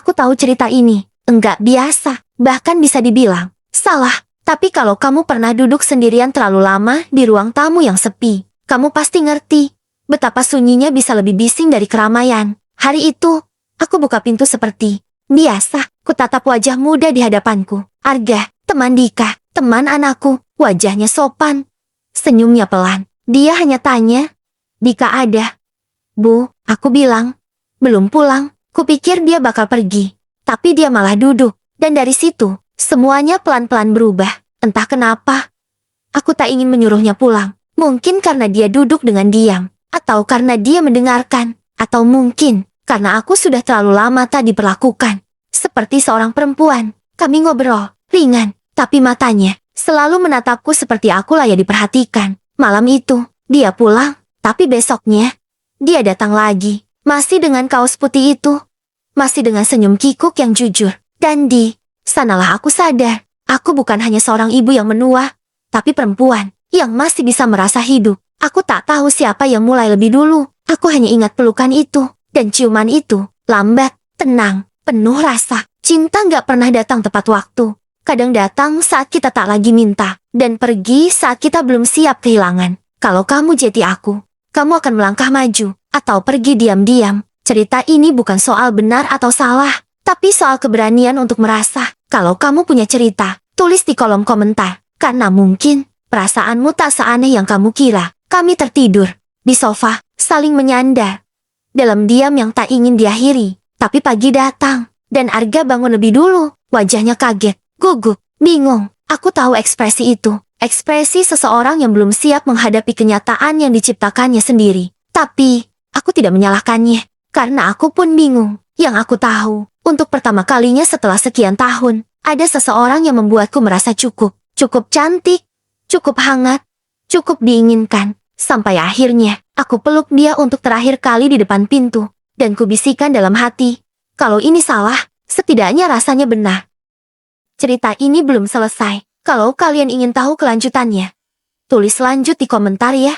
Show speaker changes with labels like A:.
A: Aku tahu cerita ini enggak biasa, bahkan bisa dibilang salah. Tapi kalau kamu pernah duduk sendirian terlalu lama di ruang tamu yang sepi, kamu pasti ngerti betapa sunyinya bisa lebih bising dari keramaian. Hari itu, aku buka pintu seperti biasa. Kutatap wajah muda di hadapanku. Arga, teman Dika, teman anakku. Wajahnya sopan. Senyumnya pelan. Dia hanya tanya, Dika ada? Bu, aku bilang, belum pulang. Kupikir dia bakal pergi. Tapi dia malah duduk. Dan dari situ, semuanya pelan-pelan berubah. Entah kenapa. Aku tak ingin menyuruhnya pulang. Mungkin karena dia duduk dengan diam. Atau karena dia mendengarkan. Atau mungkin karena aku sudah terlalu lama tak diperlakukan seperti seorang perempuan. Kami ngobrol ringan. Tapi matanya selalu menatapku seperti aku layak diperhatikan. Malam itu, dia pulang. Tapi besoknya, dia datang lagi. Masih dengan kaos putih itu. Masih dengan senyum kikuk yang jujur. Dan di sanalah aku sadar. Aku bukan hanya seorang ibu yang menua. Tapi perempuan yang masih bisa merasa hidup. Aku tak tahu siapa yang mulai lebih dulu. Aku hanya ingat pelukan itu. Dan ciuman itu. Lambat, tenang, penuh rasa. Cinta gak pernah datang tepat waktu. Kadang datang saat kita tak lagi minta. Dan pergi saat kita belum siap kehilangan. Kalau kamu jadi aku, kamu akan melangkah maju. Atau pergi diam-diam. Cerita ini bukan soal benar atau salah. Tapi soal keberanian untuk merasa. Kalau kamu punya cerita, tulis di kolom komentar. Karena mungkin perasaanmu tak seaneh yang kamu kira. Kami tertidur di sofa, saling menyandar. Dalam diam yang tak ingin diakhiri. Tapi pagi datang. Dan Arga bangun lebih dulu. Wajahnya kaget, gugup, bingung. Aku tahu ekspresi itu. Ekspresi seseorang yang belum siap menghadapi kenyataan yang diciptakannya sendiri. Tapi, aku tidak menyalahkannya. Karena aku pun bingung. Yang aku tahu, untuk pertama kalinya setelah sekian tahun, ada seseorang yang membuatku merasa cukup. Cukup cantik, cukup hangat, cukup diinginkan. Sampai akhirnya, aku peluk dia untuk terakhir kali di depan pintu. Dan kubisikkan dalam hati, kalau ini salah, setidaknya rasanya benar. Cerita ini belum selesai. Kalau kalian ingin tahu kelanjutannya, tulis lanjut di komentar ya.